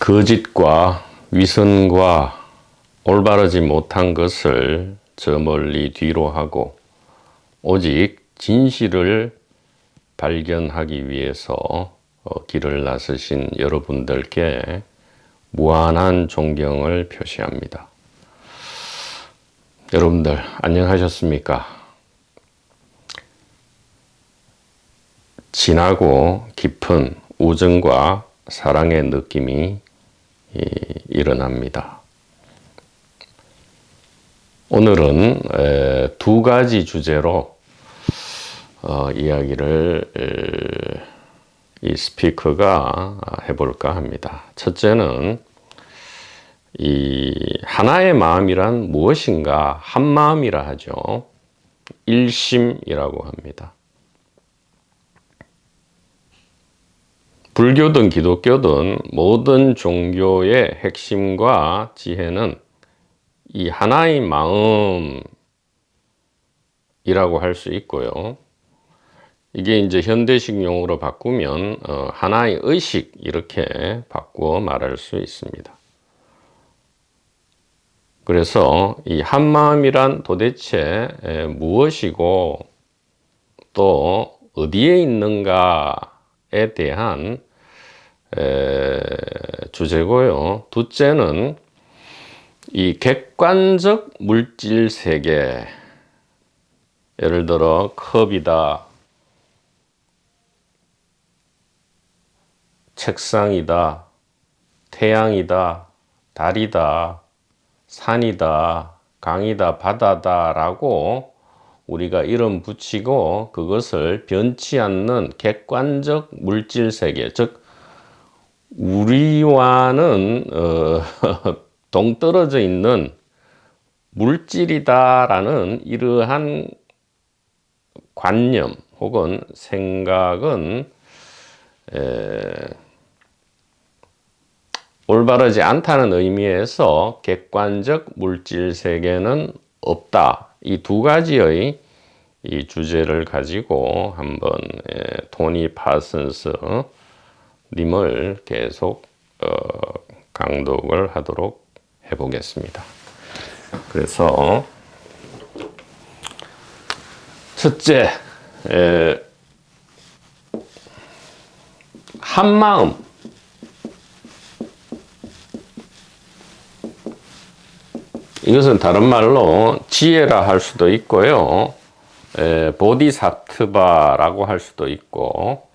거짓과 위선과 올바르지 못한 것을 저 멀리 뒤로 하고 오직 진실을 발견하기 위해서 길을 나서신 여러분들께 무한한 존경을 표시합니다. 여러분들 안녕하셨습니까? 진하고 깊은 우정과 사랑의 느낌이 일어납니다. 오늘은 두 가지 주제로 이야기를 이 스피커가 해볼까 합니다. 첫째는 이 하나의 마음이란 무엇인가, 한 마음이라 하죠. 일심이라고 합니다. 불교든 기독교든 모든 종교의 핵심과 지혜는 이 하나의 마음이라고 할 수 있고요. 이게 이제 현대식 용어로 바꾸면 하나의 의식 이렇게 바꾸어 말할 수 있습니다. 그래서 이 한마음이란 도대체 무엇이고 또 어디에 있는가에 대한 주제고요. 둘째는 이 객관적 물질 세계, 예를 들어 컵이다, 책상이다, 태양이다, 달이다, 산이다, 강이다, 바다다 라고 우리가 이름 붙이고 그것을 변치 않는 객관적 물질 세계, 즉 우리와는 동떨어져 있는 물질이다라는 이러한 관념 혹은 생각은 올바르지 않다는 의미에서 객관적 물질 세계는 없다. 이 두 가지의 이 주제를 가지고 한번 토니 파슨스 님을 계속 강독을 하도록 해보겠습니다. 그래서 첫째, 한마음. 이것은 다른 말로 지혜라 할 수도 있고요. 보디사트바라고 할 수도 있고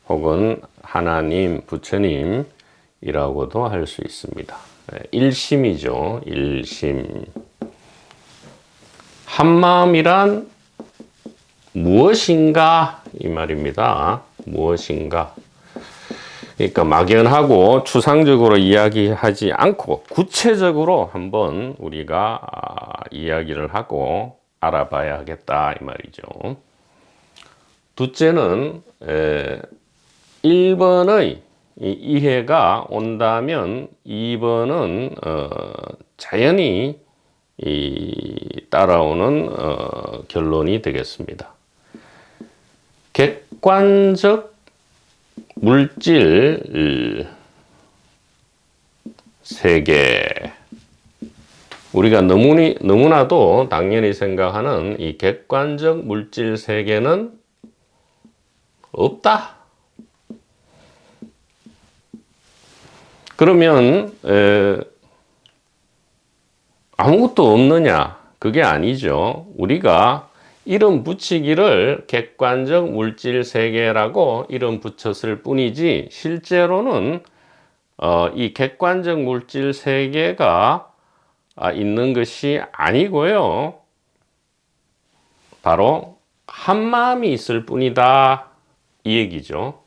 혹은 하나님, 부처님이라고도 할 수 있습니다. 일심이죠. 일심. 한마음이란 무엇인가 이 말입니다. 무엇인가. 그러니까 막연하고 추상적으로 이야기하지 않고 구체적으로 한번 우리가 이야기를 하고 알아봐야겠다 이 말이죠. 둘째는 1번의 이해가 온다면 2번은 자연히 따라오는 결론이 되겠습니다. 객관적 물질 세계, 우리가 너무나도 당연히 생각하는 이 객관적 물질 세계는 없다. 그러면 아무것도 없느냐? 그게 아니죠. 우리가 이름 붙이기를 객관적 물질 세계라고 이름 붙였을 뿐이지 실제로는 이 객관적 물질 세계가 있는 것이 아니고요. 바로 한 마음이 있을 뿐이다 이 얘기죠.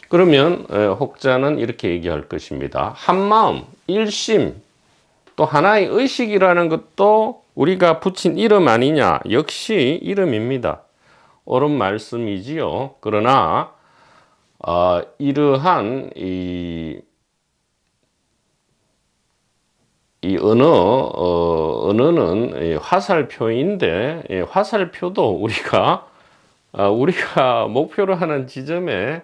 그러면 혹자는 이렇게 얘기할 것입니다. 한마음, 일심, 또 하나의 의식이라는 것도 우리가 붙인 이름 아니냐? 역시 이름입니다. 옳은 말씀이지요. 그러나 이러한 이 언어는 화살표인데 화살표도 우리가 목표로 하는 지점에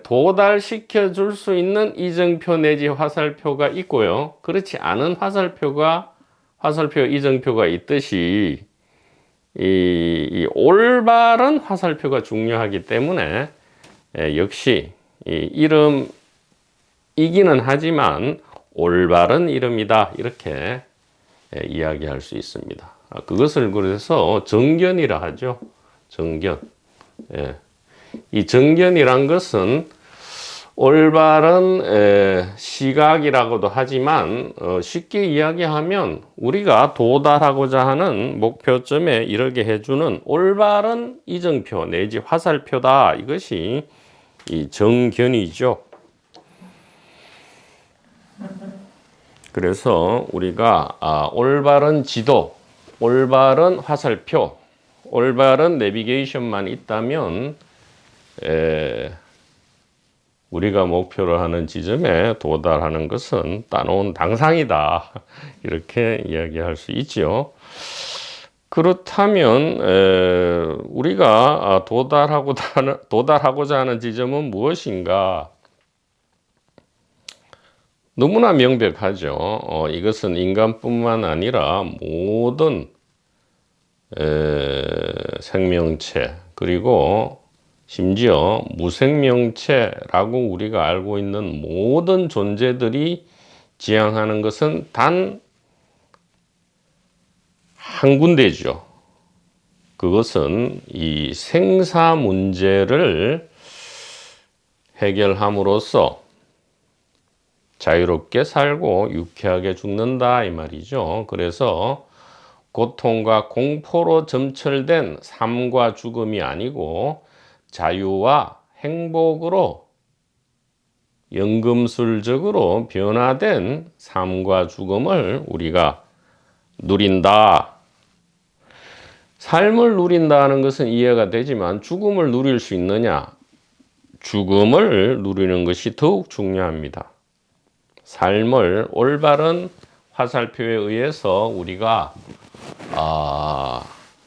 도달시켜 줄 수 있는 이정표 내지 화살표가 있고요. 그렇지 않은 화살표 이정표가 있듯이 이 올바른 화살표가 중요하기 때문에 역시 이 이름이기는 하지만 올바른 이름이다 이렇게 이야기할 수 있습니다. 그것을 그래서 정견이라 하죠. 정견. 이 정견이란 것은 올바른 시각이라고도 하지만 쉽게 이야기하면 우리가 도달하고자 하는 목표점에 이르게 해주는 올바른 이정표 내지 화살표다. 이것이 이 정견이죠. 그래서 우리가 올바른 지도, 올바른 화살표, 올바른 내비게이션만 있다면 우리가 목표로 하는 지점에 도달하는 것은 따놓은 당상이다. 이렇게 이야기할 수 있죠. 그렇다면 우리가 도달하고자 하는 지점은 무엇인가? 너무나 명백하죠. 이것은 인간뿐만 아니라 모든 생명체 그리고 심지어 무생명체라고 우리가 알고 있는 모든 존재들이 지향하는 것은 단 한 군데죠. 그것은 이 생사 문제를 해결함으로써 자유롭게 살고 유쾌하게 죽는다 이 말이죠. 그래서 고통과 공포로 점철된 삶과 죽음이 아니고 자유와 행복으로 연금술적으로 변화된 삶과 죽음을 우리가 누린다. 삶을 누린다는 것은 이해가 되지만 죽음을 누릴 수 있느냐? 죽음을 누리는 것이 더욱 중요합니다. 삶을 올바른 화살표에 의해서 우리가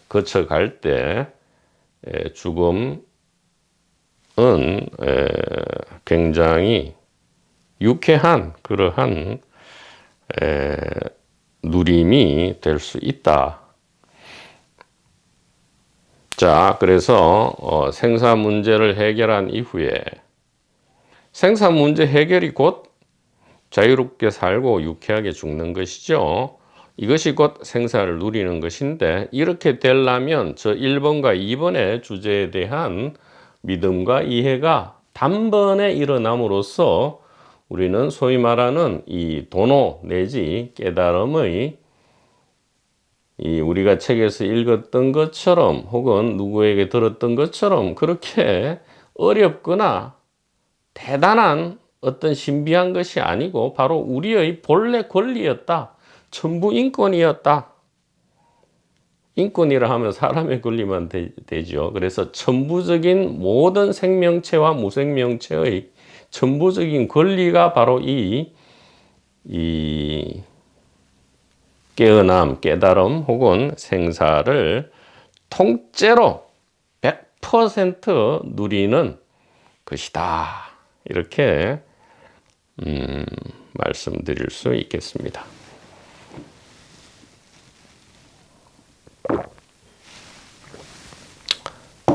거쳐갈 때 죽음은 굉장히 유쾌한 그러한 누림이 될 수 있다. 자, 그래서 생사 문제를 해결한 이후에 생사 문제 해결이 곧 자유롭게 살고 유쾌하게 죽는 것이죠. 이것이 곧 생사를 누리는 것인데 이렇게 되려면 저 1번과 2번의 주제에 대한 믿음과 이해가 단번에 일어남으로써 우리는 소위 말하는 이 도노 내지 깨달음의 우리가 책에서 읽었던 것처럼 혹은 누구에게 들었던 것처럼 그렇게 어렵거나 대단한 어떤 신비한 것이 아니고 바로 우리의 본래 권리였다. 천부 인권이었다. 인권이라 하면 사람의 권리만 되죠. 그래서 천부적인 모든 생명체와 무생명체의 천부적인 권리가 바로 이 깨어남, 깨달음 혹은 생사를 통째로 100% 누리는 것이다. 이렇게 말씀드릴 수 있겠습니다.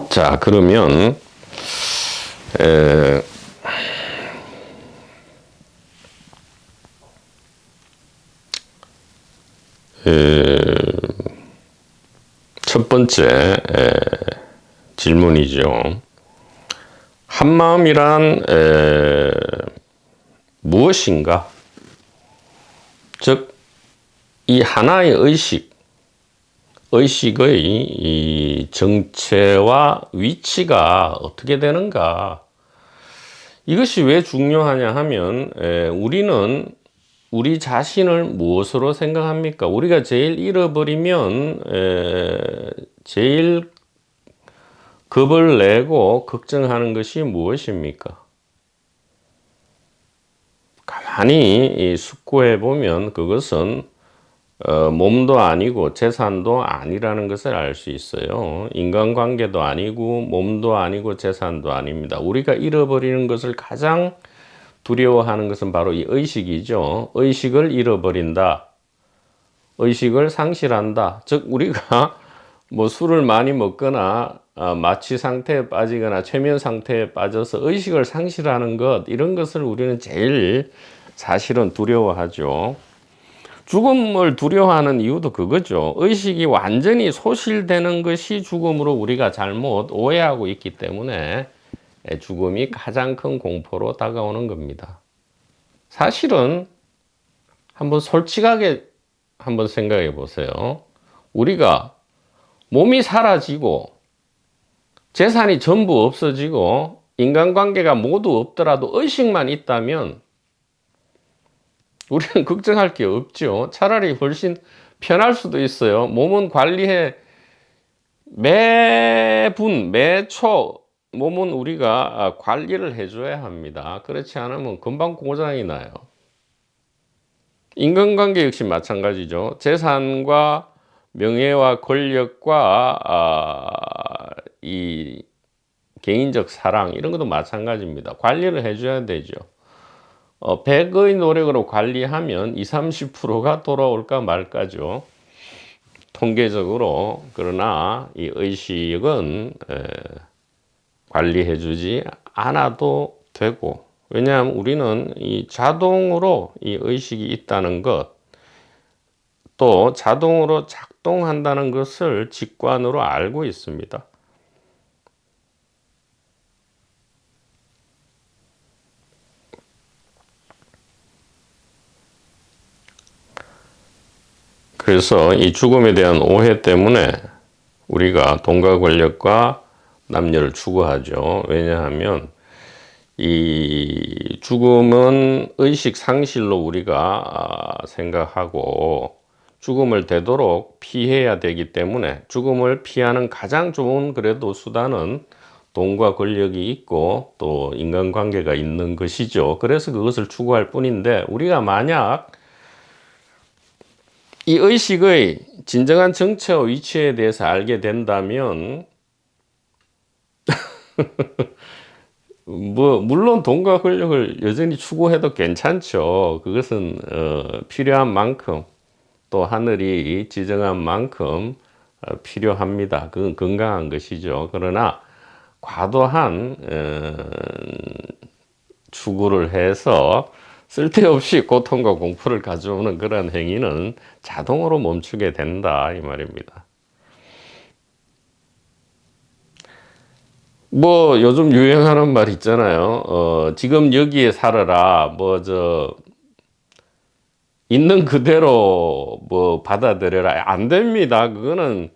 자, 그러면 첫 번째 질문이죠. 한마음이란 무엇인가? 즉, 이 하나의 의식의 이 정체와 위치가 어떻게 되는가? 이것이 왜 중요하냐 하면 우리는 우리 자신을 무엇으로 생각합니까? 우리가 제일 잃어버리면 제일 겁을 내고 걱정하는 것이 무엇입니까? 가만히 숙고해 보면 그것은 몸도 아니고 재산도 아니라는 것을 알 수 있어요. 인간관계도 아니고 몸도 아니고 재산도 아닙니다. 우리가 잃어버리는 것을 가장 두려워하는 것은 바로 이 의식이죠. 의식을 잃어버린다. 의식을 상실한다. 즉 우리가 뭐 술을 많이 먹거나 마취 상태에 빠지거나 최면 상태에 빠져서 의식을 상실하는 것, 이런 것을 우리는 제일 사실은 두려워하죠. 죽음을 두려워하는 이유도 그거죠. 의식이 완전히 소실되는 것이 죽음으로 우리가 잘못 오해하고 있기 때문에 죽음이 가장 큰 공포로 다가오는 겁니다. 사실은 한번 솔직하게 한번 생각해 보세요. 우리가 몸이 사라지고 재산이 전부 없어지고 인간관계가 모두 없더라도 의식만 있다면 우리는 걱정할 게 없죠. 차라리 훨씬 편할 수도 있어요. 몸은 관리해, 매분, 매초 몸은 우리가 관리를 해줘야 합니다. 그렇지 않으면 금방 고장이 나요. 인간관계 역시 마찬가지죠. 재산과 명예와 권력과 이 개인적 사랑, 이런 것도 마찬가지입니다. 관리를 해줘야 되죠. 100의 노력으로 관리하면 20, 30%가 돌아올까 말까죠. 통계적으로. 그러나 이 의식은 관리해주지 않아도 되고, 왜냐하면 우리는 이 자동으로 이 의식이 있다는 것, 또 자동으로 작동한다는 것을 직관으로 알고 있습니다. 그래서 이 죽음에 대한 오해 때문에 우리가 돈과 권력과 남녀를 추구하죠. 왜냐하면 이 죽음은 의식 상실로 우리가 생각하고 죽음을 되도록 피해야 되기 때문에 죽음을 피하는 가장 좋은 그래도 수단은 돈과 권력이 있고 또 인간관계가 있는 것이죠. 그래서 그것을 추구할 뿐인데, 우리가 만약 이 의식의 진정한 정체와 위치에 대해서 알게 된다면 물론 돈과 권력을 여전히 추구해도 괜찮죠. 그것은 필요한 만큼, 또 하늘이 지정한 만큼 필요합니다. 그건 건강한 것이죠. 그러나 과도한 추구를 해서 쓸데없이 고통과 공포를 가져오는 그런 행위는 자동으로 멈추게 된다, 이 말입니다. 뭐 요즘 유행하는 말 있잖아요. 지금 여기에 살아라. 있는 그대로 뭐 받아들여라. 안 됩니다. 그거는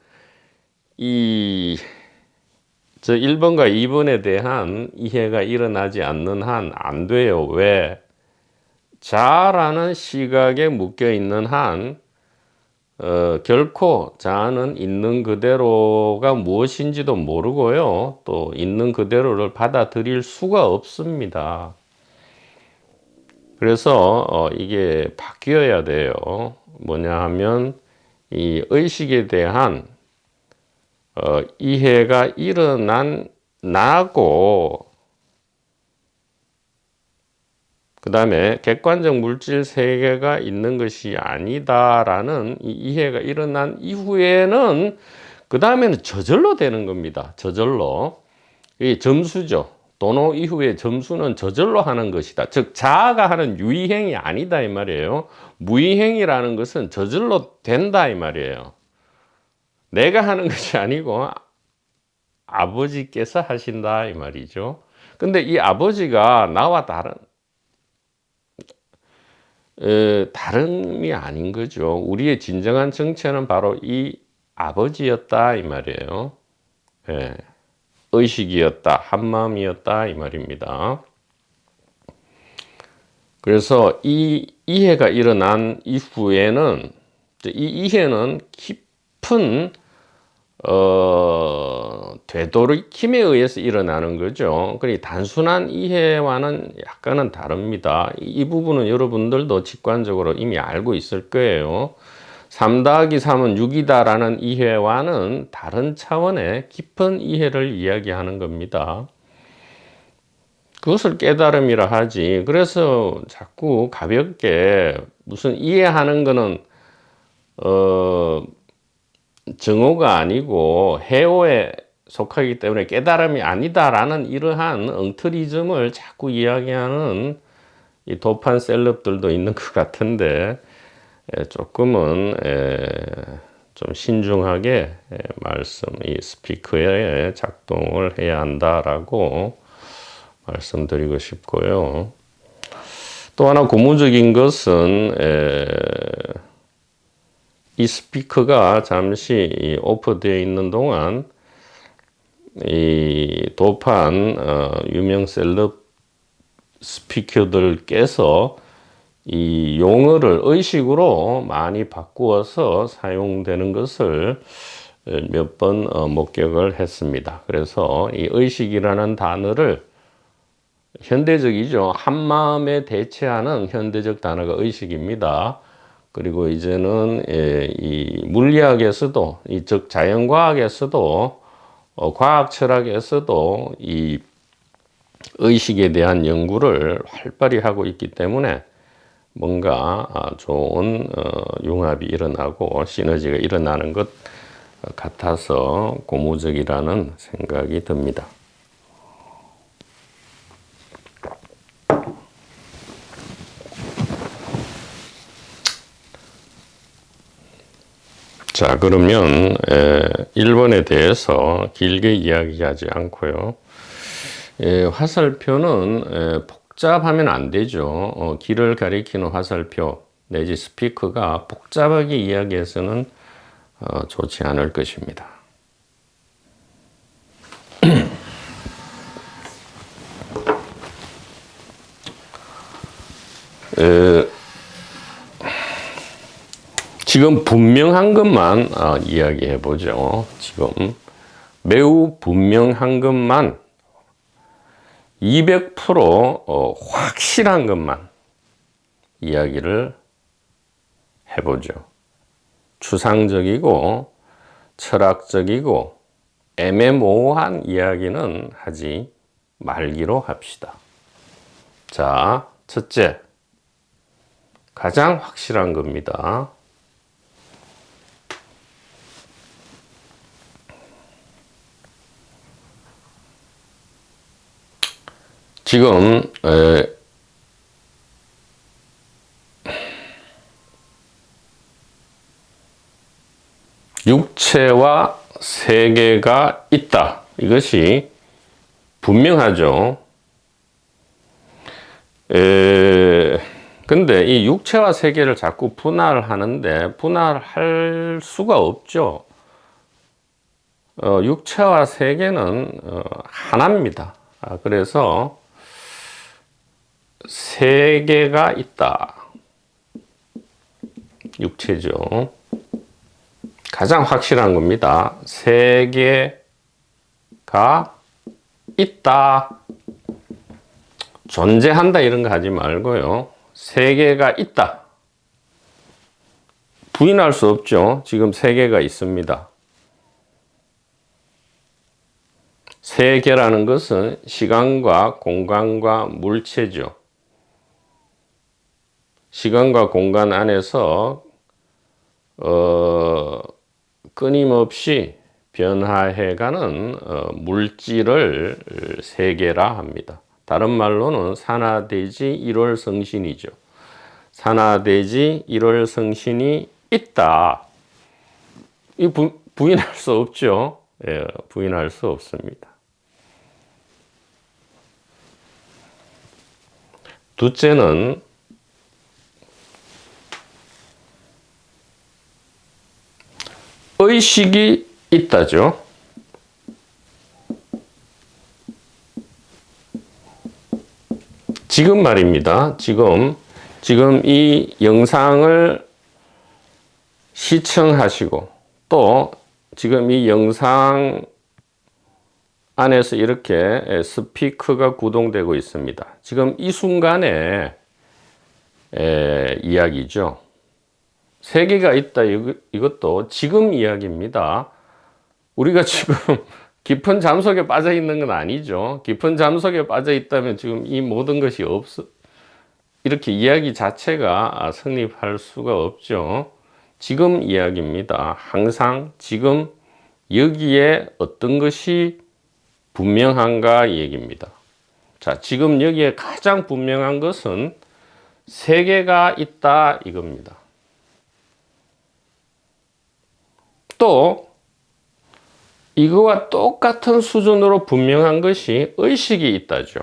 저 1번과 2번에 대한 이해가 일어나지 않는 한 안 돼요. 왜? 자아라는 시각에 묶여 있는 한 결코 자아는 있는 그대로가 무엇인지도 모르고요. 또 있는 그대로를 받아들일 수가 없습니다. 그래서 이게 바뀌어야 돼요. 뭐냐 하면 이 의식에 대한 이해가 나고, 그 다음에 객관적 물질 세계가 있는 것이 아니다라는 이 이해가 일어난 이후에는, 그 다음에는 저절로 되는 겁니다. 저절로. 이 점수죠. 도노 이후의 점수는 저절로 하는 것이다. 즉 자아가 하는 유의행위 아니다, 이 말이에요. 무의행위라는 것은 저절로 된다, 이 말이에요. 내가 하는 것이 아니고 아버지께서 하신다, 이 말이죠. 근데 이 아버지가 나와 다름이 아닌 거죠. 우리의 진정한 정체는 바로 이 아버지였다, 이 말이에요. 예. 의식이었다, 한마음이었다, 이 말입니다. 그래서 이 이해가 일어난 이후에는, 이 이해는 깊은 되도록힘에 의해서 일어나는 거죠. 그러니 단순한 이해와는 약간은 다릅니다. 이 부분은 여러분들도 직관적으로 이미 알고 있을 거예요. 3 더하기 3은 6이다라는 이해와는 다른 차원의 깊은 이해를 이야기하는 겁니다. 그것을 깨달음이라 하지. 그래서 자꾸 가볍게 무슨 이해하는 거는 정오가 아니고 해오에 속하기 때문에 깨달음이 아니다라는 이러한 엉터리즘을 자꾸 이야기하는 이 도판 셀럽들도 있는 것 같은데, 조금은 좀 신중하게 이 스피커의 작동을 해야 한다라고 말씀드리고 싶고요. 또 하나 고무적인 것은 이 스피커가 잠시 오프되어 있는 동안 이 도판 유명 셀럽 스피커들께서 이 용어를 의식으로 많이 바꾸어서 사용되는 것을 몇 번 목격을 했습니다. 그래서 이 의식이라는 단어를 현대적이죠. 한마음에 대체하는 현대적 단어가 의식입니다. 그리고 이제는 이 물리학에서도, 즉 자연과학에서도, 과학 철학에서도 이 의식에 대한 연구를 활발히 하고 있기 때문에 뭔가 좋은 융합이 일어나고 시너지가 일어나는 것 같아서 고무적이라는 생각이 듭니다. 자, 그러면 1번에 대해서 길게 이야기하지 않고요. 화살표는 복잡하면 안 되죠. 길을 가리키는 화살표 내지 스피커가 복잡하게 이야기해서는 좋지 않을 것입니다. 지금 분명한 것만 이야기해 보죠. 지금 매우 분명한 것만 200% 확실한 것만 이야기를 해보죠. 추상적이고 철학적이고 애매모호한 이야기는 하지 말기로 합시다. 자, 첫째, 가장 확실한 겁니다. 지금 육체와 세계가 있다. 이것이 분명하죠. 근데 이 육체와 세계를 자꾸 분할하는데 분할할 수가 없죠. 육체와 세계는 하나입니다. 그래서 세계가 있다. 육체죠. 가장 확실한 겁니다. 세계가 있다. 존재한다 이런 거 하지 말고요. 세계가 있다. 부인할 수 없죠. 지금 세계가 있습니다. 세계라는 것은 시간과 공간과 물체죠. 시간과 공간 안에서 끊임없이 변화해가는 물질을 세계라 합니다. 다른 말로는 산화대지 1월 성신이죠. 산화대지 1월 성신이 있다. 이 부인할 수 없죠. 예, 부인할 수 없습니다. 둘째는 의식이 있다죠. 지금 말입니다. 지금 이 영상을 시청하시고 또 지금 이 영상 안에서 이렇게 스피커가 구동되고 있습니다. 지금 이 순간에 이야기죠. 세계가 있다. 이것도 지금 이야기입니다. 우리가 지금 깊은 잠속에 빠져 있는 건 아니죠. 깊은 잠속에 빠져 있다면 지금 이 모든 것이 이렇게 이야기 자체가 성립할 수가 없죠. 지금 이야기입니다. 항상 지금 여기에 어떤 것이 분명한가 이 얘기입니다. 자, 지금 여기에 가장 분명한 것은 세계가 있다 이겁니다. 또 이거와 똑같은 수준으로 분명한 것이 의식이 있다죠.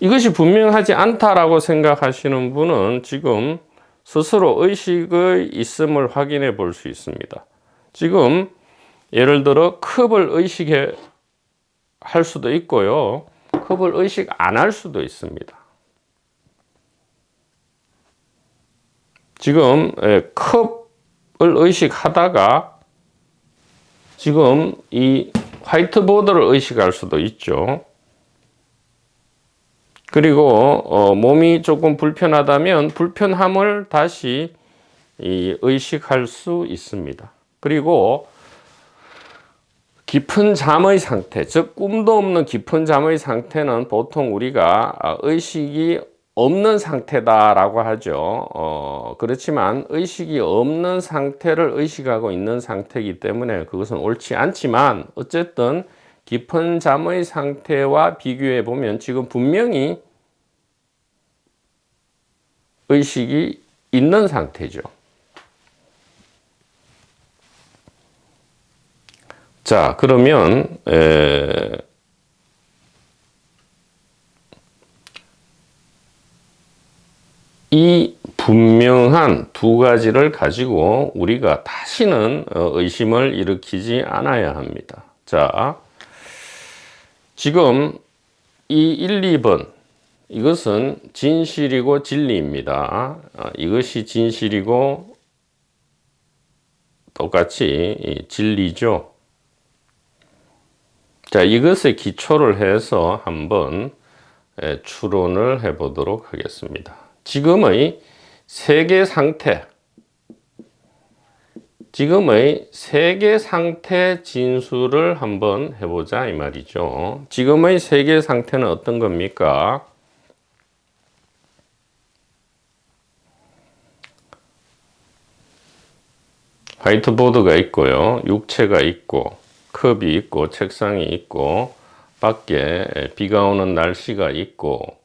이것이 분명하지 않다라고 생각하시는 분은 지금 스스로 의식의 있음을 확인해 볼 수 있습니다. 지금 예를 들어 컵을 의식할 수도 있고요. 컵을 의식 안 할 수도 있습니다. 지금 컵을 의식하다가 지금 이 화이트보드를 의식할 수도 있죠. 그리고 몸이 조금 불편하다면 불편함을 다시 의식할 수 있습니다. 그리고 깊은 잠의 상태, 즉 꿈도 없는 깊은 잠의 상태는 보통 우리가 의식이 없는 상태다라고 하죠. 그렇지만 의식이 없는 상태를 의식하고 있는 상태이기 때문에 그것은 옳지 않지만 어쨌든 깊은 잠의 상태와 비교해 보면 지금 분명히 의식이 있는 상태죠. 자, 그러면 이 분명한 두 가지를 가지고 우리가 다시는 의심을 일으키지 않아야 합니다. 자, 지금 이 1, 2번 이것은 진실이고 진리입니다. 이것이 진실이고 똑같이 진리죠. 자, 이것에 기초를 해서 한번 추론을 해 보도록 하겠습니다. 지금의 세계 상태, 지금의 세계 상태 진술을 한번 해보자 이 말이죠. 지금의 세계 상태는 어떤 겁니까? 화이트보드가 있고요. 육체가 있고 컵이 있고 책상이 있고 밖에 비가 오는 날씨가 있고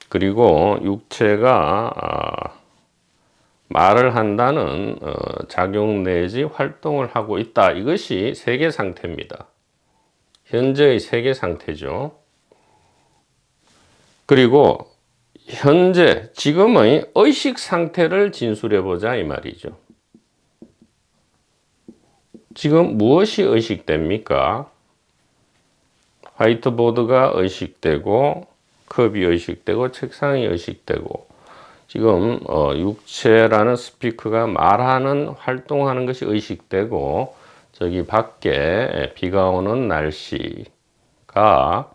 그리고 육체가 말을 한다는 작용 내지 활동을 하고 있다. 이것이 세계 상태입니다. 현재의 세계 상태죠. 그리고 현재 지금의 의식 상태를 진술해 보자 이 말이죠. 지금 무엇이 의식됩니까? 화이트보드가 의식되고 컵이 의식되고 책상이 의식되고 지금 육체라는 스피커가 말하는 활동하는 것이 의식되고 저기 밖에 비가 오는 날씨가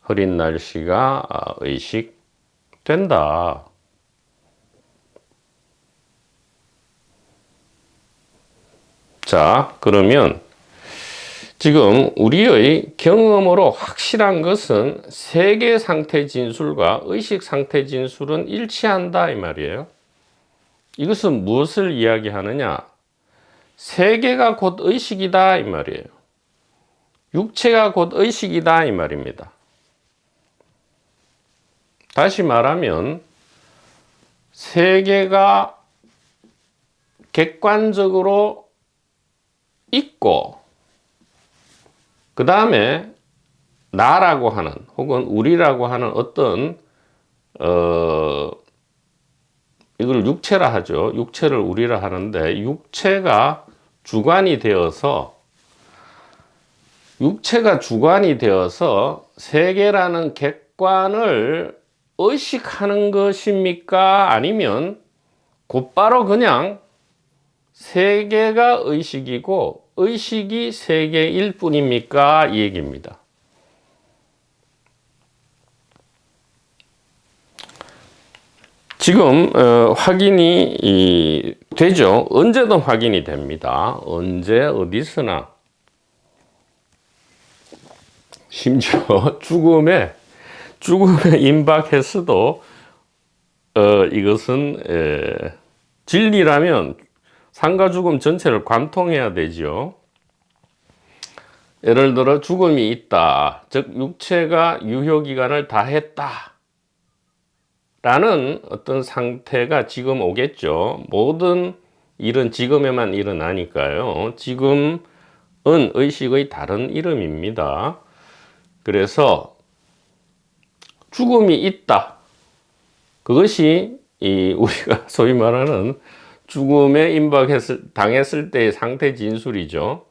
흐린 날씨가 의식된다. 자, 그러면 지금 우리의 경험으로 확실한 것은 세계 상태 진술과 의식 상태 진술은 일치한다 이 말이에요. 이것은 무엇을 이야기하느냐? 세계가 곧 의식이다 이 말이에요. 육체가 곧 의식이다 이 말입니다. 다시 말하면 세계가 객관적으로 있고 그 다음에 나라고 하는 혹은 우리라고 하는 어떤 이걸 육체라 하죠. 육체를 우리라 하는데 육체가 주관이 되어서 세계라는 객관을 의식하는 것입니까? 아니면 곧바로 그냥 세계가 의식이고 의식이 세계일 뿐입니까? 이 얘기입니다. 지금 확인이 되죠. 언제든 확인이 됩니다. 언제 어디서나. 심지어 죽음에 임박했어도 이것은 진리라면 삶과 죽음 전체를 관통해야 되죠. 예를 들어 죽음이 있다. 즉 육체가 유효기간을 다 했다. 라는 어떤 상태가 지금 오겠죠. 모든 일은 지금에만 일어나니까요. 지금은 의식의 다른 이름입니다. 그래서 죽음이 있다. 그것이 우리가 소위 말하는 죽음에 당했을 때의 상태 진술이죠.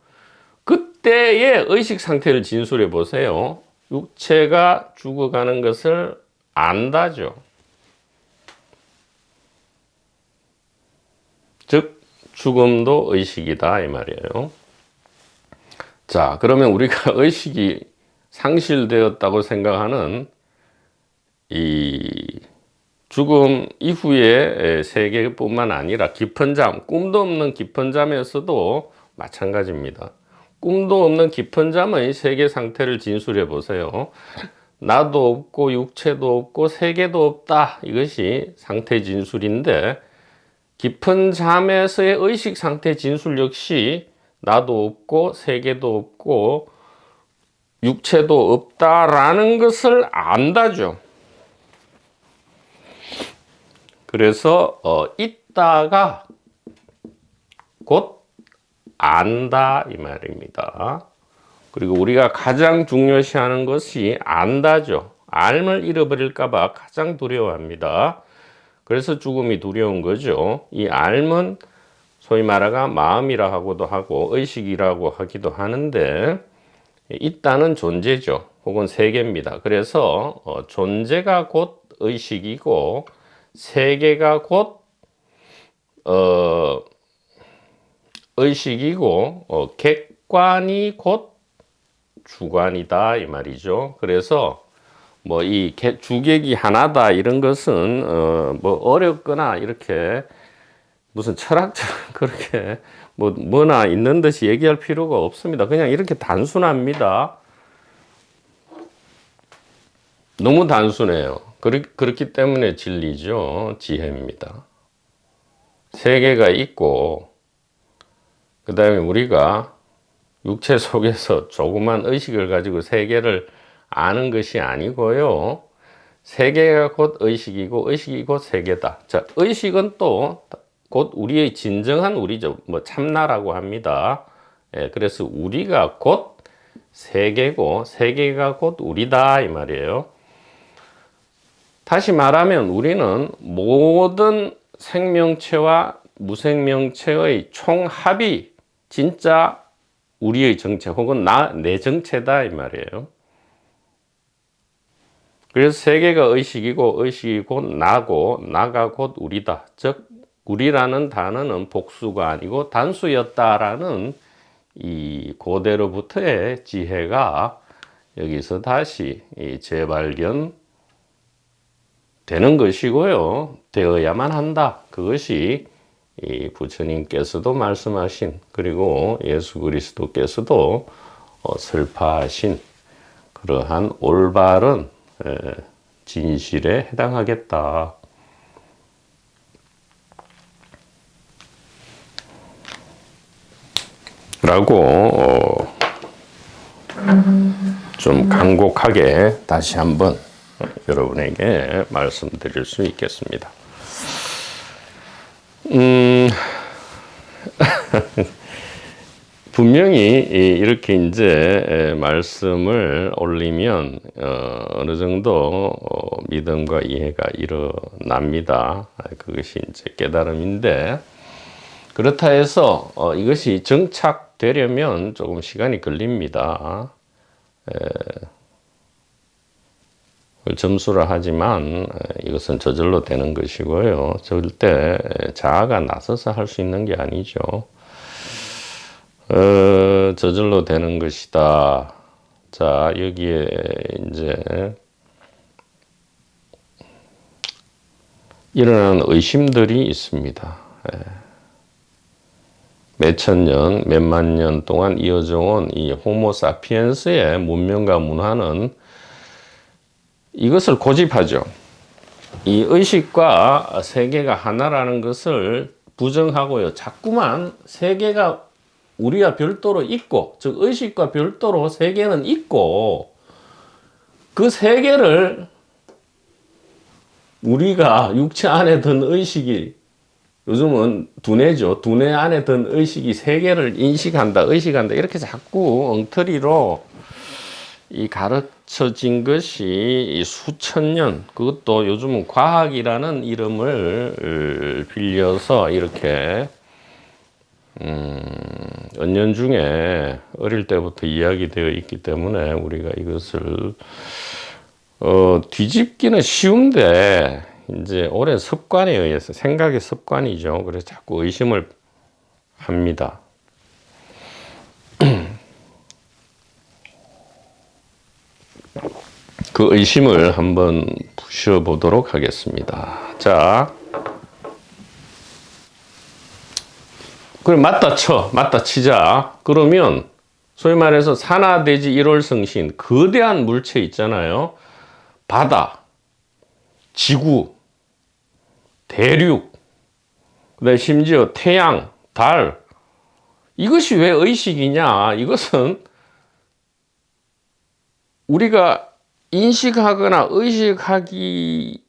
그때의 의식 상태를 진술해 보세요. 육체가 죽어가는 것을 안다죠. 즉 죽음도 의식이다 이 말이에요. 자, 그러면 우리가 의식이 상실되었다고 생각하는 이 죽음 이후의 세계뿐만 아니라 깊은 잠, 꿈도 없는 깊은 잠에서도 마찬가지입니다. 꿈도 없는 깊은 잠의 세계 상태를 진술해 보세요. 나도 없고 육체도 없고 세계도 없다. 이것이 상태 진술인데 깊은 잠에서의 의식 상태 진술 역시 나도 없고 세계도 없고 육체도 없다라는 것을 안다죠. 그래서 있다가 곧 안다 이 말입니다. 그리고 우리가 가장 중요시하는 것이 안다죠. 알을 잃어버릴까 봐 가장 두려워합니다. 그래서 죽음이 두려운 거죠. 이 알은 소위 말하가 마음이라 하고도 하고 의식이라고 하기도 하는데 있다는 존재죠. 혹은 세계입니다. 그래서 존재가 곧 의식이고 세계가 곧 의식이고 객관이 곧 주관이다 이 말이죠. 그래서 뭐 이 주객이 하나다 이런 것은 뭐 어렵거나 이렇게 무슨 철학처럼 그렇게 뭐나 있는 듯이 얘기할 필요가 없습니다. 그냥 이렇게 단순합니다. 너무 단순해요. 그렇기 때문에 진리죠. 지혜입니다. 세계가 있고 그 다음에 우리가 육체 속에서 조그만 의식을 가지고 세계를 아는 것이 아니고요. 세계가 곧 의식이고 의식이 곧 세계다. 자, 의식은 또 곧 우리의 진정한 우리죠. 뭐 참나라고 합니다. 예, 그래서 우리가 곧 세계고 세계가 곧 우리다 이 말이에요. 다시 말하면 우리는 모든 생명체와 무생명체의 총합이 진짜 우리의 정체 혹은 내 정체다 이 말이에요. 그래서 세계가 의식이고 의식이 곧 나고 나가 곧 우리다. 즉 우리라는 단어는 복수가 아니고 단수였다라는 이 고대로부터의 지혜가 여기서 다시 재발견 되는 것이고요. 되어야만 한다. 그것이 이 부처님께서도 말씀하신 그리고 예수 그리스도께서도 설파하신 그러한 올바른 진실에 해당하겠다. 라고 좀 간곡하게 다시 한번 여러분에게 말씀드릴 수 있겠습니다. 분명히 이렇게 이제 말씀을 올리면 어느 정도 믿음과 이해가 일어납니다. 그것이 이제 깨달음인데 그렇다 해서 이것이 정착되려면 조금 시간이 걸립니다. 점수라 하지만 이것은 저절로 되는 것이고요. 절대 자아가 나서서 할 수 있는 게 아니죠. 저절로 되는 것이다. 자, 여기에 이제 일어나는 의심들이 있습니다. 몇천 년, 몇만 년 동안 이어져 온 이 호모사피엔스의 문명과 문화는 이것을 고집하죠. 이 의식과 세계가 하나라는 것을 부정하고요. 자꾸만 세계가 우리와 별도로 있고, 즉 의식과 별도로 세계는 있고, 그 세계를 우리가 육체 안에 든 의식이, 요즘은 두뇌죠. 두뇌 안에 든 의식이 세계를 인식한다, 의식한다, 이렇게 자꾸 엉터리로 이 가르쳐진 것이 이 수천 년, 그것도 요즘은 과학이라는 이름을 빌려서 이렇게 은연중에 어릴 때부터 이야기되어 있기 때문에 우리가 이것을 뒤집기는 쉬운데, 이제 오랜 습관에 의해서, 생각의 습관이죠. 그래서 자꾸 의심을 합니다. 그 의심을 한번 부셔보도록 하겠습니다. 자, 그럼 맞다 치자. 그러면 소위 말해서 산하대지 일월성신, 거대한 물체 있잖아요. 바다, 지구, 대륙, 그다음에 심지어 태양, 달, 이것이 왜 의식이냐? 이것은 우리가 인식하거나 의식하기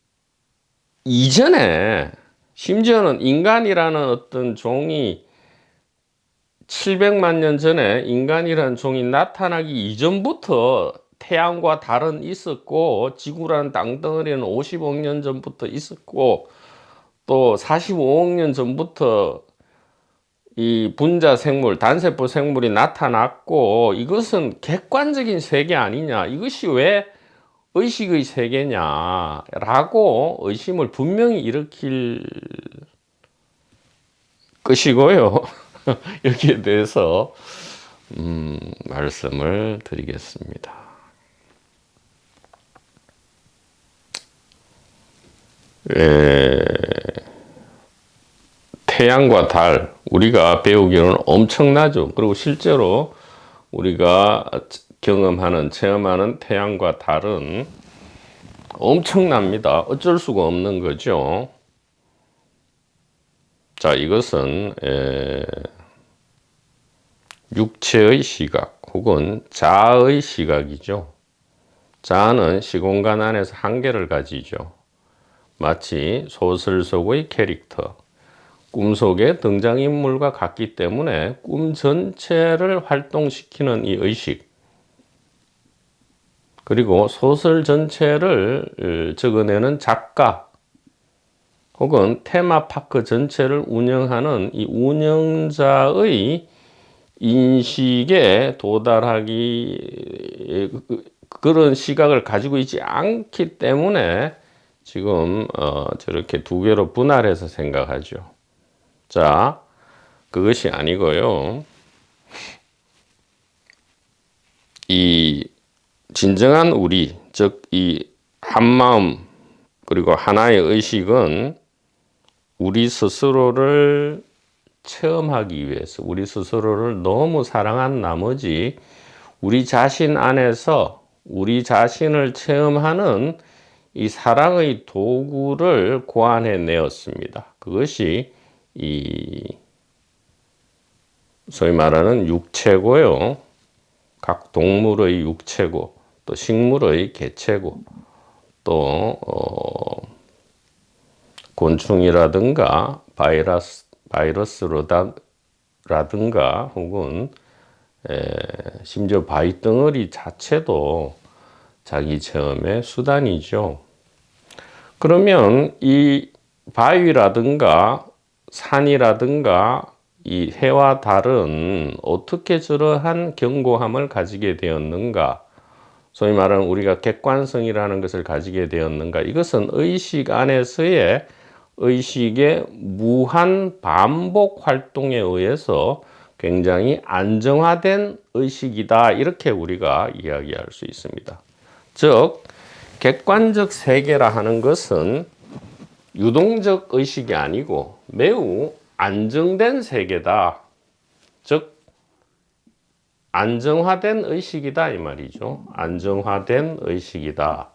이전에, 심지어는 인간이라는 어떤 종이 700만 년 전에 인간이라는 종이 나타나기 이전부터 태양과 달은 있었고, 지구라는 땅덩어리는 50억 년 전부터 있었고, 또 45억 년 전부터 이 분자 생물, 단세포 생물이 나타났고, 이것은 객관적인 세계 아니냐, 이것이 왜 의식의 세계냐 라고 의심을 분명히 일으킬 것이고요. 여기에 대해서 말씀을 드리겠습니다. 태양과 달, 우리가 배우기로는 엄청나죠. 그리고 실제로 우리가 경험하는, 체험하는 태양과 달은 엄청납니다. 어쩔 수가 없는 거죠. 자, 이것은 육체의 시각 혹은 자아의 시각이죠. 자아는 시공간 안에서 한계를 가지죠. 마치 소설 속의 캐릭터, 꿈속의 등장인물과 같기 때문에 꿈 전체를 활동시키는 이 의식, 그리고 소설 전체를 적어내는 작가 혹은 테마파크 전체를 운영하는 이 운영자의 인식에 도달하기, 그런 시각을 가지고 있지 않기 때문에 지금 저렇게 두 개로 분할해서 생각하죠. 자, 그것이 아니고요. 이 진정한 우리, 즉 이 한마음 그리고 하나의 의식은 우리 스스로를 체험하기 위해서, 우리 스스로를 너무 사랑한 나머지 우리 자신 안에서 우리 자신을 체험하는 이 사랑의 도구를 고안해 내었습니다. 그것이 이 소위 말하는 육체고요. 각 동물의 육체고, 또 식물의 개체고, 또 곤충이라든가 바이러스라든가 혹은 심지어 바위 덩어리 자체도 자기 체험의 수단이죠. 그러면 이 바위라든가 산이라든가 이 해와 달은 어떻게 저러한 견고함을 가지게 되었는가? 소위 말하는 우리가 객관성이라는 것을 가지게 되었는가? 이것은 의식 안에서의 의식의 무한 반복 활동에 의해서 굉장히 안정화된 의식이다. 이렇게 우리가 이야기할 수 있습니다. 즉, 객관적 세계라 하는 것은 유동적 의식이 아니고 매우 안정된 세계다. 즉 안정화된 의식이다 이 말이죠. 안정화된 의식이다.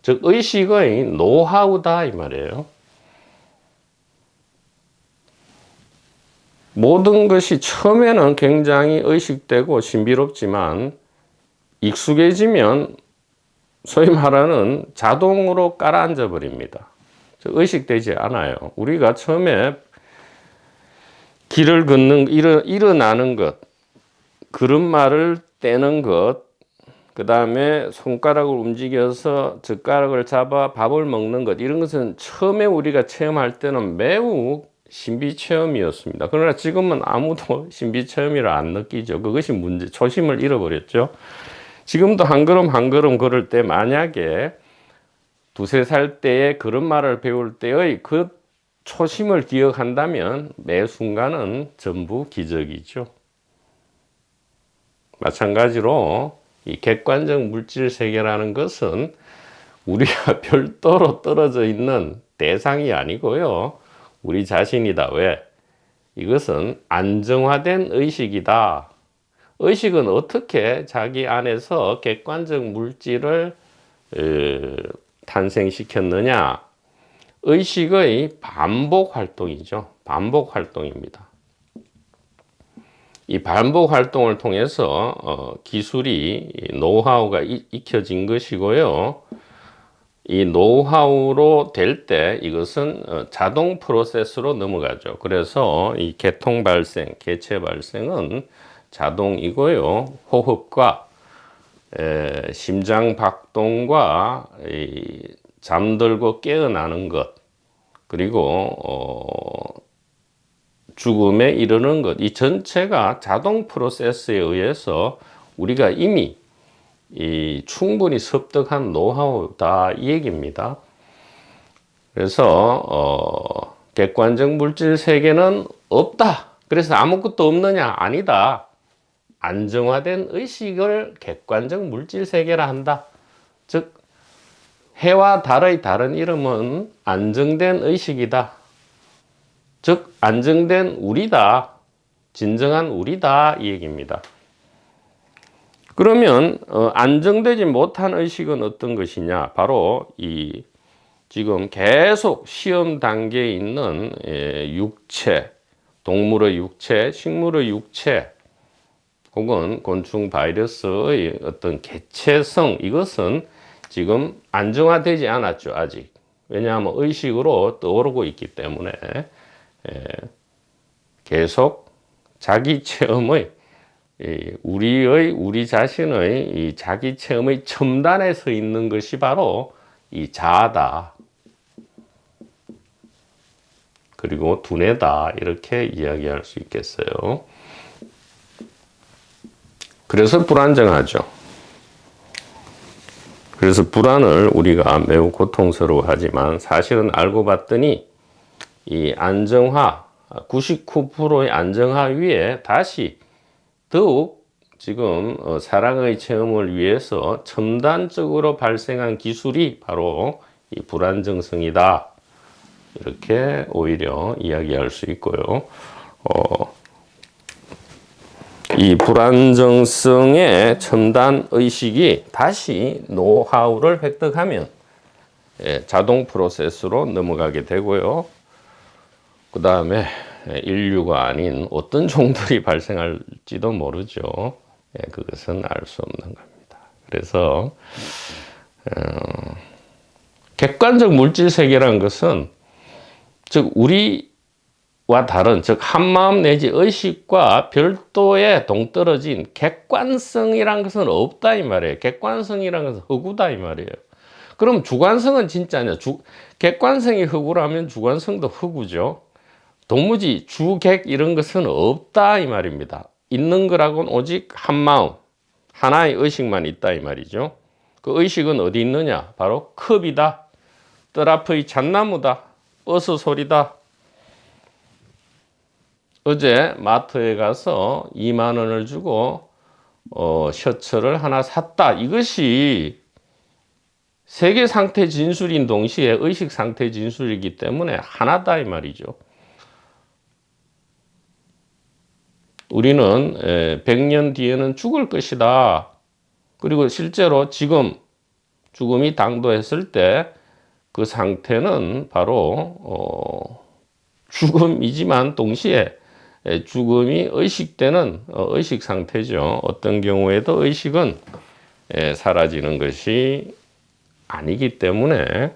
즉 의식의 노하우다 이 말이에요. 모든 것이 처음에는 굉장히 의식되고 신비롭지만 익숙해지면 소위 말하는 자동으로 깔아앉아 버립니다. 의식되지 않아요. 우리가 처음에 길을 걷는, 일어나는 것, 걸음마를 떼는 것, 그 다음에 손가락을 움직여서 젓가락을 잡아 밥을 먹는 것, 이런 것은 처음에 우리가 체험할 때는 매우 신비 체험이었습니다. 그러나 지금은 아무도 신비 체험이라 안 느끼죠. 그것이 문제, 초심을 잃어버렸죠. 지금도 한 걸음 한 걸음 걸을 때 만약에 두세 살 때의 걸음마를 배울 때의 그 초심을 기억한다면 매 순간은 전부 기적이죠. 마찬가지로 이 객관적 물질 세계라는 것은 우리가 별도로 떨어져 있는 대상이 아니고요. 우리 자신이다. 왜? 이것은 안정화된 의식이다. 의식은 어떻게 자기 안에서 객관적 물질을 탄생시켰느냐? 의식의 반복 활동이죠. 반복 활동입니다. 이 반복 활동을 통해서 기술이 노하우가 익혀진 것이고요. 이 노하우로 될 때 이것은 자동 프로세스로 넘어가죠. 그래서 이 개통 발생, 개체 발생은 자동이고요. 호흡과 심장 박동과 잠들고 깨어나는 것, 그리고 죽음에 이르는 것, 이 전체가 자동 프로세스에 의해서 우리가 이미 충분히 습득한 노하우다 이 얘기입니다. 그래서 객관적 물질 세계는 없다. 그래서 아무것도 없느냐? 아니다. 안정화된 의식을 객관적 물질 세계라 한다. 즉 해와 달의 다른 이름은 안정된 의식이다. 즉 안정된 우리다. 진정한 우리다 이 얘기입니다. 그러면 안정되지 못한 의식은 어떤 것이냐? 바로 이 지금 계속 시험 단계에 있는 육체, 동물의 육체, 식물의 육체, 혹은 곤충 바이러스의 어떤 개체성, 이것은 지금 안정화되지 않았죠, 아직. 왜냐하면 의식으로 떠오르고 있기 때문에 계속 자기 체험의 우리 자신의 이 자기 체험의 첨단에 서 있는 것이 바로 이 자아다. 그리고 두뇌다. 이렇게 이야기할 수 있겠어요. 그래서 불안정하죠. 그래서 불안을 우리가 매우 고통스러워하지만 사실은 알고 봤더니 이 안정화, 99%의 안정화 위에 다시 더욱 지금 사랑의 체험을 위해서 첨단적으로 발생한 기술이 바로 이 불안정성이다. 이렇게 오히려 이야기할 수 있고요. 이 불안정성의 첨단 의식이 다시 노하우를 획득하면 자동 프로세스로 넘어가게 되고요. 그 다음에 인류가 아닌 어떤 종들이 발생할지도 모르죠. 그것은 알 수 없는 겁니다. 그래서 객관적 물질 세계라는 것은 즉 우리와 다른, 즉 한마음 내지 의식과 별도의 동떨어진 객관성이란 것은 없다 이 말이에요. 객관성이란 것은 허구다 이 말이에요. 그럼 주관성은 진짜냐? 객관성이 허구라면 주관성도 허구죠. 도무지 주객 이런 것은 없다 이 말입니다. 있는 거라고는 오직 한마음, 하나의 의식만 있다 이 말이죠. 그 의식은 어디 있느냐? 바로 컵이다. 뜰 앞의 잣나무다. 버스 소리다. 어제 마트에 가서 2만 원을 주고 셔츠를 하나 샀다. 이것이 세계 상태 진술인 동시에 의식 상태 진술이기 때문에 하나다 이 말이죠. 우리는 100년 뒤에는 죽을 것이다. 그리고 실제로 지금 죽음이 당도했을 때 그 상태는 바로 죽음이지만 동시에 죽음이 의식되는 의식 상태죠. 어떤 경우에도 의식은 사라지는 것이 아니기 때문에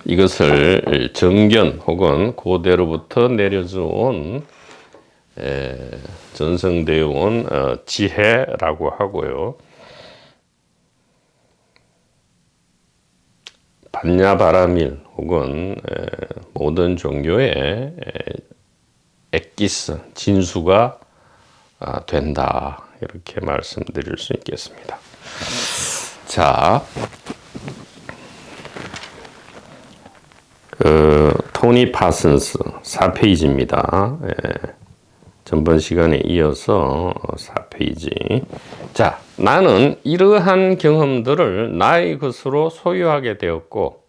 이것을 정견 혹은 고대로부터 내려져 온 전성되어 온 지혜라고 하고요. 반야바라밀 혹은 모든 종교의 엑기스, 진수가 된다. 이렇게 말씀드릴 수 있겠습니다. 자, 토니 파슨스 4페이지입니다. 전번 시간에 이어서 4페이지. 자, 나는 이러한 경험들을 나의 것으로 소유하게 되었고,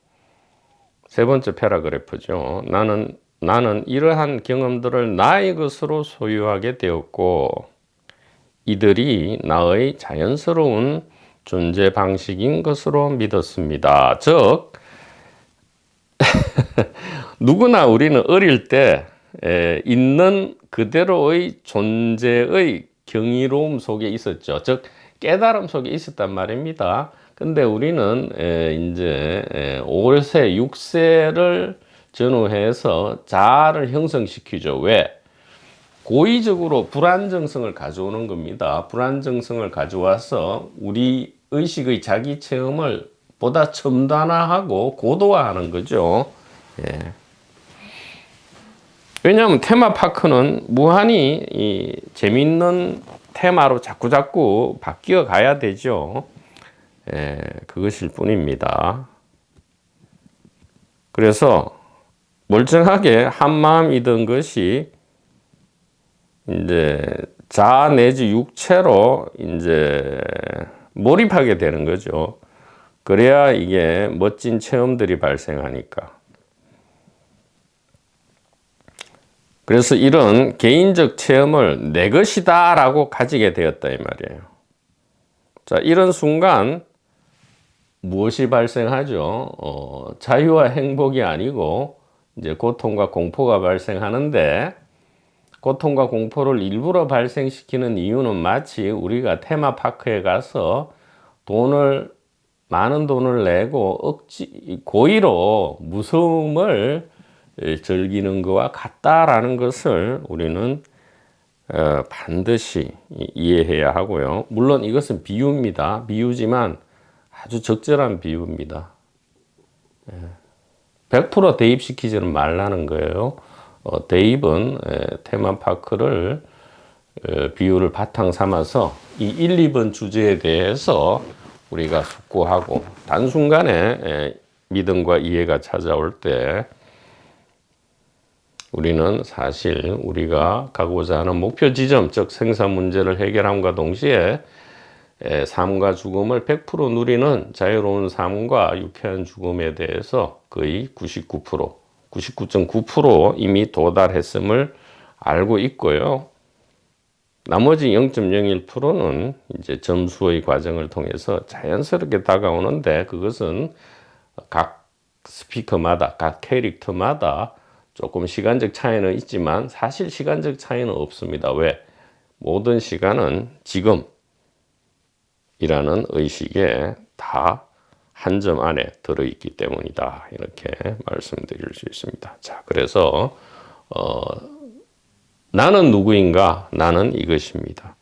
세 번째 패러그래프죠. 나는 이러한 경험들을 나의 것으로 소유하게 되었고, 이들이 나의 자연스러운 존재 방식인 것으로 믿었습니다. 즉, 누구나 우리는 어릴 때 있는 그대로의 존재의 경이로움 속에 있었죠. 즉 깨달음 속에 있었단 말입니다. 근데 우리는 이제 5세, 6세를 전후해서 자아를 형성시키죠. 왜? 고의적으로 불안정성을 가져오는 겁니다. 불안정성을 가져와서 우리 의식의 자기 체험을 보다 첨단화하고 고도화하는 거죠. 예. 왜냐하면 테마파크는 무한히 이 재밌는 테마로 자꾸자꾸 바뀌어 가야 되죠. 예, 그것일 뿐입니다. 그래서 멀쩡하게 한마음이던 것이 이제 자아 내지 육체로 이제 몰입하게 되는 거죠. 그래야 이게 멋진 체험들이 발생하니까. 그래서 이런 개인적 체험을 내 것이다 라고 가지게 되었다 이 말이에요. 자, 이런 순간 무엇이 발생하죠? 자유와 행복이 아니고 이제 고통과 공포가 발생하는데, 고통과 공포를 일부러 발생시키는 이유는 마치 우리가 테마파크에 가서 많은 돈을 내고 고의로 무서움을 즐기는 것과 같다라는 것을 우리는 반드시 이해해야 하고요. 물론 이것은 비유입니다. 비유지만 아주 적절한 비유입니다. 100% 대입시키지는 말라는 거예요. 대입은 테마파크를 비유를 바탕 삼아서 이 1, 2번 주제에 대해서 우리가 숙고하고 단순간에 믿음과 이해가 찾아올 때 우리는 사실 우리가 가고자 하는 목표 지점, 즉 생사 문제를 해결함과 동시에 삶과 죽음을 100% 누리는 자유로운 삶과 유쾌한 죽음에 대해서 거의 99.9% 이미 도달했음을 알고 있고요. 나머지 0.01%는 이제 점수의 과정을 통해서 자연스럽게 다가오는데, 그것은 각 스피커마다, 각 캐릭터마다 조금 시간적 차이는 있지만 사실 시간적 차이는 없습니다. 왜? 모든 시간은 지금이라는 의식에 다 한 점 안에 들어있기 때문이다. 이렇게 말씀드릴 수 있습니다. 자, 그래서 나는 누구인가? 나는 이것입니다.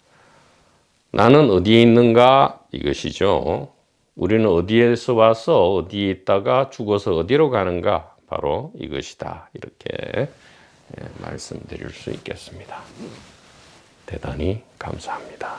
나는 어디에 있는가? 이것이죠. 우리는 어디에서 와서 어디에 있다가 죽어서 어디로 가는가? 바로 이것이다. 이렇게 말씀드릴 수 있겠습니다. 대단히 감사합니다.